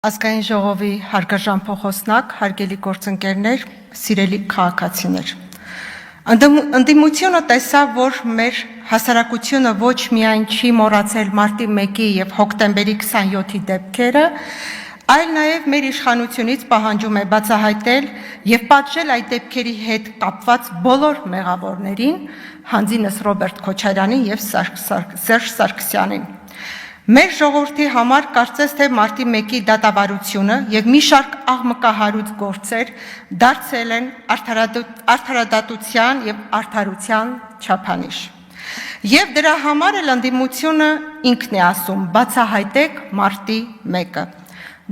Ազգային ժողովի հարգարժան փոխոսնակ, հարգելի գործընկերներ, սիրելի քաղաքացիներ։ Ընդդիմությունը տեսավ, որ մեր հասարակությունը ոչ միայն չի մոռացել մարտի 1-ի եւ հոկտեմբերի 27-ի դեպքերը, այլ նաեւ մեր իշխանությունից պահանջում է բացահայտել եւ պատժել այդ դեպքերի հետ կապված բոլոր մեղավորներին, հանձինս Ռոբերտ Քոչարյանին եւ Սերժ Սարգսյանին։ Մեր ժողովրդի համար կարծես թե մարտի 1-ի դատավարությունը եւ մի շարք աղմկահարույց գործեր դարձել են արդարադատության եւ արդարության չափանիշ։ Եվ դրա համար էլ ընդդիմությունը ինքն է ասում՝ բացահայտեք մարտի 1-ը։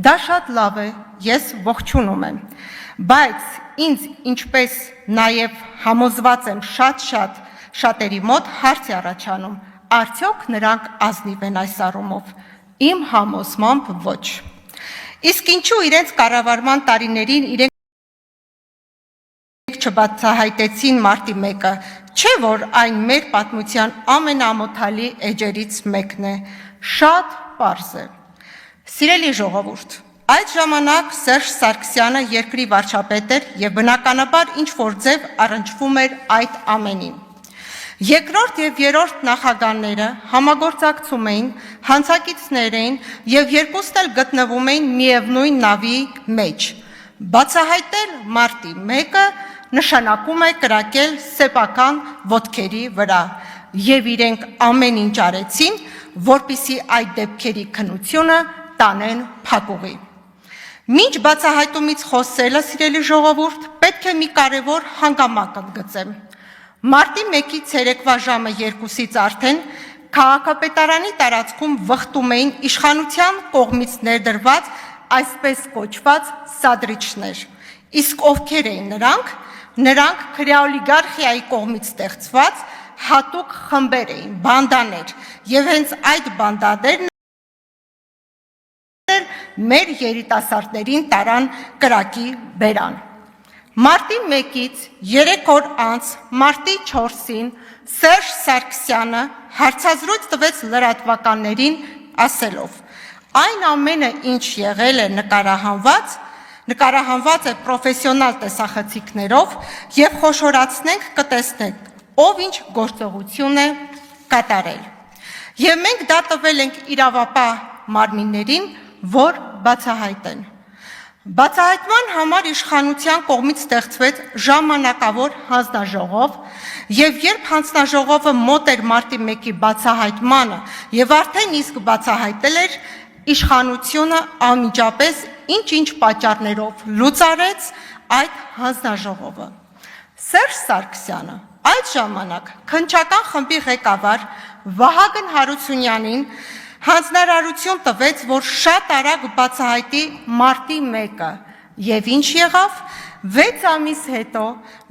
Դա շատ լավ է, ես ողջունում եմ, բայց ինձ ինչպես նաեւ համոզված եմ շատերի մոտ հարց է առաջանում. Արդյոք նրանք ազնիվ են այս առումով, իմ համոզմամբ ոչ։ Իսկ ինչու իրենց կառավարման տարիներին իրենք չբացահայտեցին մարտի 1-ը, չէ որ այն մեր պատմության ամենաամոթալի էջերից մեկն է, շատ պարզ է։ Սիրելի ժողովուրդ, այդ ժամանակ Սերժ Սարգսյանը երկրի վարչապետ էր եւ բնականաբար ինչ-որ ձև առնչվում էր այդ ամենին։ Երկրորդ եւ երրորդ նախագահները համագործակցում էին, հանցակիցներ էին եւ երկուսն էլ գտնվում էին միևնույն նավի մեջ։ Բացահայտել մարտի 1-ը նշանակում է կրակել սեփական ոտքերի վրա եւ իրենք ամեն ինչ արեցին, որպեսզի այդ դեպքերի քննությունը տանեն փակուղի։ Մինչ բացահայտումից խոսելը, սիրելի ժողովուրդ, պետք է մի կարևոր հանգամանք ընդգծեմ։ Մարտի 1-ի ցերեկվա ժամը 2-ից արդեն քաղաքապետարանի տարածքում վխտում էին իշխանության կողմից ներդրված այսպես կոչված սադրիչներ։ Իսկ ովքեր էին նրանք։ Նրանք քրեաօլիգարխիայի կողմից ստեղծված հատուկ խմբեր էին, բանդաներ, եւ հենց այդ բանդաներն մեր երիտասարդներին տարան կրակի բերան։ Մարտի 1-ից 3 օր անց մարտի 4-ին Սերժ Սարգսյանը հարցազրույց տվեց լրատվականներին ասելով. այն ամենը, ինչ եղել է նկարահանված է պրոֆեսիոնալ տեսախցիկներով եւ խոշորացնենք կտեսնենք, ով ինչ գործողություն է կատարել։ Եվ մենք դա տվել ենք իրավապահ մարմիններին, որ բացահայտեն։ Բացահայտման համար իշխանության կողմից ստեղծվեց ժամանակավոր հանձնաժողով եւ երբ հանձնաժողովը մոտ էր մարտի 1-ի բացահայտմանը եւ արդեն իսկ բացահայտել էր, իշխանությունը անմիջապես ինչ-ինչ պատճառներով լուծարեց այդ հանձնաժողովը։ Սերժ Սարգսյանը այդ ժամանակ քննչական խմբի ղեկավար Վահագն Հարությունյանին հանձնարարություն տվեց, որ շատ արագ բացահայտի մարտի 1-ը, եւ ինչ եղավ, 6 ամիս հետո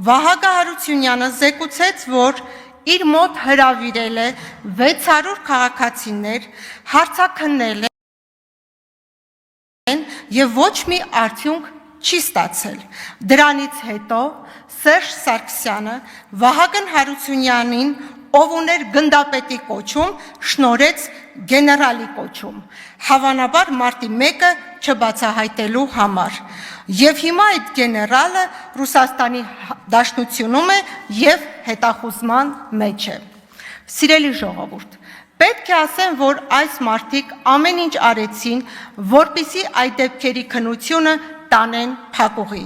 Վահագն Հարությունյանը զեկուցեց, որ իր մոտ հրավիրել է 600 քաղաքացիներ, հարցաքննել են եւ ոչ մի արդյունք չի ստացել։ Դրանից հետո Սերժ Սարգսյանը Վահագն Հարությունյանին, ով ուներ գնդապետի կոչում, շնորհեց գեներալի կոչում, հավանաբար մարտի 1-ը չբացահայտելու համար։ Եվ հիմա այդ գեներալը Ռուսաստանի Դաշնությունում է եւ հետախուզման մեջ է։ Սիրելի ժողովուրդ, պետք է ասեմ, որ այս մարդիկ ամեն ինչ արեցին, որպեսզի այդ դեպքերի քննությունը տանեն փակուղի։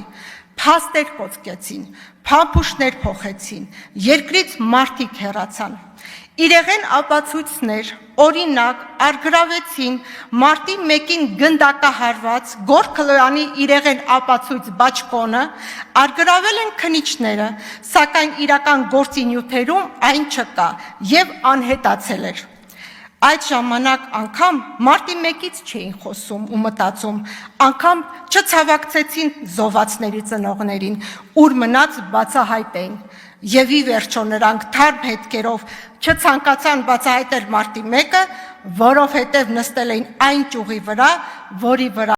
Փաստեր կոծկեցին, փամփուշտներ փոխեցին, երկրից մարդիկ հեռացան։ Իրեղեն ապացույցներ, օրինակ, արգրավեցին մարտի 1-ին գնդակահարված Գորքլոյանի իրեղեն ապացույց բաճկոնը, արգրավել են քննիչները, սակայն իրական գործի նյութերում այն չկա եւ անհետացել էր։ Այդ ժամանակ անգամ մարտի 1-ից չէին խոսում ու մտածում, անգամ չցավակցեցին զոհվածների ծնողներին, ուր մնաց բացահայտեն։ Եվ ի վերջո նրանք թարմ հետքերով չցանկացան բացահայտել մարտի 1-ը, որովհետև նստել էին այն ճյուղի վրա, որի վրա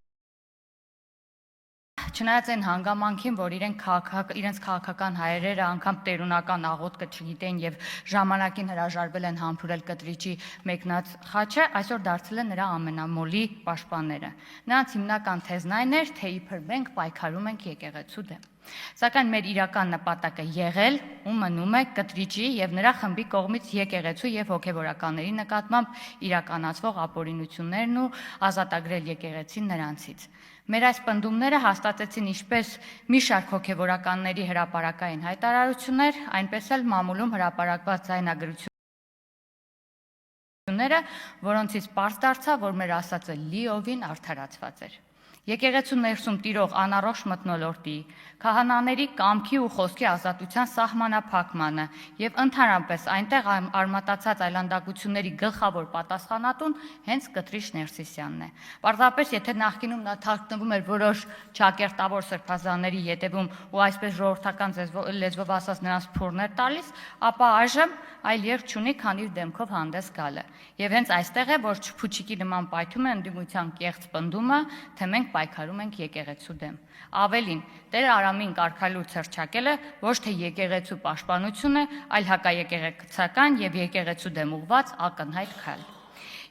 չնայած այն հանգամանքին, որ իրենց քաղաքական հայրերը անգամ տերունական աղոթքը չգիտեն եւ ժամանակին հրաժարվել են համբուրել կտրիճի մեկնած խաչը, այսօր դարձել են նրա ամենամոլի պաշտպանները։ Նրանց հիմնական թեզն այն էր, թե իբր մենք պայքարում ենք եկեղեցու դեմ։ Սակայն մեր իրական նպատակը եղել ու մնում է կտրիճի եւ նրա խմբի կողմից եկեղեցու եւ հոգեվորականների նկատմամբ իրականացվող ապօրինություններն ու ազատագրել եկեղեցին նրանցից։ Մեր այս պնդումները հաստատեցին ինչպես մի շարք հոգեվորականների հրապարակային հայտարարություններ, այնպես էլ մամուլում հրապարակված ձայնագրությունները, որոնցից պարզ դարձավ, որ մեր ասածը լիովին արդարացված էր։ Եկեղեցու ներսում տիրող անառողջ մթնոլորտի, քահանաների կամքի ու խոսքի ազատության սահմանափակմանը եւ ընդհանրապես այնտեղ արմատացած այլանդակությունների գլխավոր պատասխանատուն հենց Կտրիչ Ներսիսյանն է։ Պարզապես եթե նախկինում նա թարգնվում էր որոշ ճակերտավոր սրբազանների ետևում ու այսպես ժողովրդական լեզվով ասած նրանց փորներ տալիս, ապա այժմ այլ երկ չունի, քանի դեմքով հանդես գալը։ Եվ հենց այստեղ է, որ Փուչիկի նման պայթում է ընդդիմության կեղծ պնդումը, թե մենք պայքարում ենք եկեղեցու դեմ։ Ավելին, Տեր Արամին կարգալույց հռչակելը ոչ թե եկեղեցու պաշտպանություն է, այլ հակաեկեղեցական եւ եկեղեցու դեմ ուղված ակնհայտ քայլ։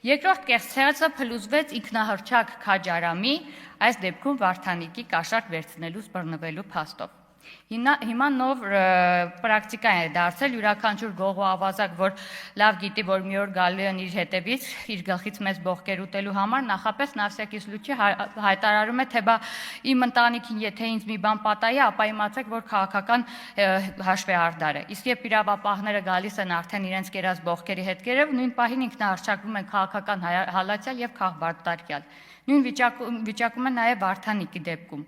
Երկրորդ կեղծ ցեղը փլուզվեց ինքնահռչակ Քաջ Արամի, այս դեպքում Վարդանիկի կաշառք վերցնելուց բռնվելու փաստով։ Հիմա նոր պրակտիկա է դարձել յուրաքանչյուր գող ու ավազակ, որ լավ գիտի, որ մի օր գալու են իր հետևից, իր գլխից մեծ բողկեր ուտելու համար, նախապես նավսյակիս լուչի հայտարարում է, թե բա իմ ընտանիքին եթե ինձ մի բան պատահի, ապա իմացեք, որ քաղաքական հաշվեհարդար է։ Իսկ երբ իրավապահները գալիս են արդեն իրենց կերած բողկերի հետքերով, նույն պահին ինքնահռչակվում են քաղաքական հալածյալ եւ քաղբարտարկյալ։ Նույն վիճակում է նաեւ Վարդանիկի դեպքում։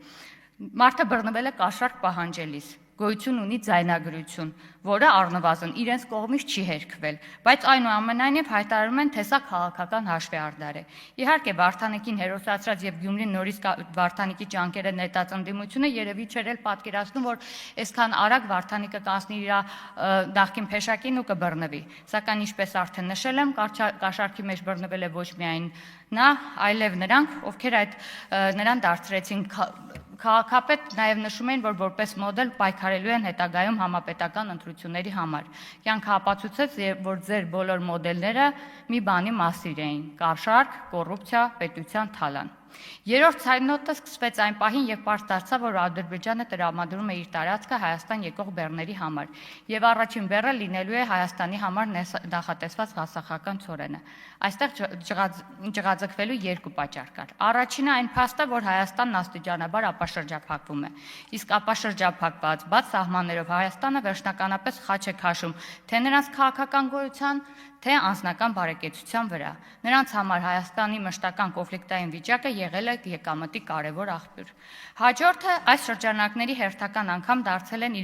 Մարդը բռնվել է կաշառք պահանջելիս, գոյություն ունի ձայնագրություն, որը առնվազն իրենց կողմից չի հերքվել, բայց այնուամենայնիվ հայտարարում են, թե սա քաղաքական հաշվեհարդար է։ Իհարկե, Վարդանիկին հերոսացրած եւ Գյումրին նորից Վարդանիկի ճանկերը նետած ընդդիմությունը երևի չէր էլ պատկերացնում, որ այսքան արագ Վարդանիկը կասնի իր նախկին փեշակին ու կբռնվի։ Սակայն ինչպես արդեն նշել եմ, կաշառքի մեջ բռնվել է ոչ միայն նա, այլև նրանք, ովքեր նրան դարձրեցին քաղաքապետ, նաև նշում էին, որ որպես մոդել պայքարելու են հետագայում համապետական ընտրությունների համար։ Կյանքը ապացուցեց, որ ձեր բոլոր մոդելները մի բանի մասիր էին՝ կաշառք, կոռուպցիա, պետության թալան։ Երրորդ ցայնոտը սկսվեց այն պահին, երբ պարզ դարձավ, որ Ադրբեջանը տրամադրում է իր տարածքը Հայաստան եկող բեռների համար, եւ առաջին բեռը լինելու է Հայաստանի համար նախատեսված ղասախական ցորենը։ Այստեղ ջղաձգվելու երկու պատճառ կար։ Առաջինը այն փաստը, որ Հայաստանն աստիճանաբար ապաշրջափակվում է, իսկ ապաշրջափակված բաց սահմաններով Հայաստանը վերջնականապես խաչ է քաշում թե նրանց քաղաքական գոյության, թե անձնական բարեկեցության վրա։ Նրանց համար Հայաստանի մշտական կոնֆլիկտային վիճակը եղել է եկամտի կարևոր աղբյուր։ Հաջորդը այս շրջանակների հերթական անգամ դարձել են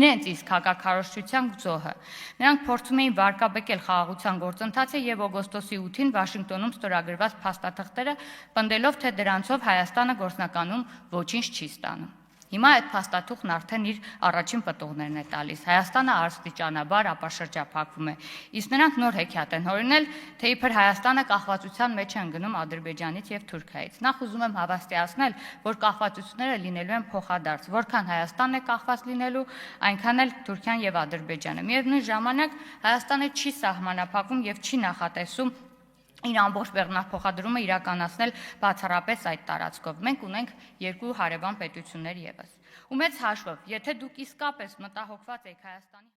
իրենց իսկ հակաքարոզչության զոհը։ Նրանք փորձում էին վարկաբեկել խաղաղության գործընթացը եւ օգոստոսի 8-ին Վաշինգտոնում ստորագրված փաստաթղթերը, պնդելով, թե դրանցով Հայաստանը գործնականում ոչինչ չի ստանում։ Հիմա այդ փաստաթուղթն արդեն իր առաջին պտուղներն է տալիս։ Հայաստանը աստիճանաբար ապաշրջափակվում է, իսկ նրանք նոր հեքիաթ են հորինել, թե իբր Հայաստանը կախվածության մեջ են գնում Ադրբեջանից եւ Թուրքիայից։ Նախ ուզում եմ հավաստիացնել, որ կախվածությունները լինելու են փոխադարձ, որքան Հայաստանն է կախված լինելու, այնքան էլ Թուրքիան եւ Ադրբեջանը։ Միևնույն ժամանակ Հայաստանը չի սահմանափակվում եւ չի նախատեսում իր ամբողջ բեռնափոխադրումը իրականացնել բացառապես այդ տարածքով։ Մենք ունենք երկու հարևան պետություններ եւս։ Ու մեծ հաշվով, եթե դուք իսկապես մտահոգված եք Հայաստանի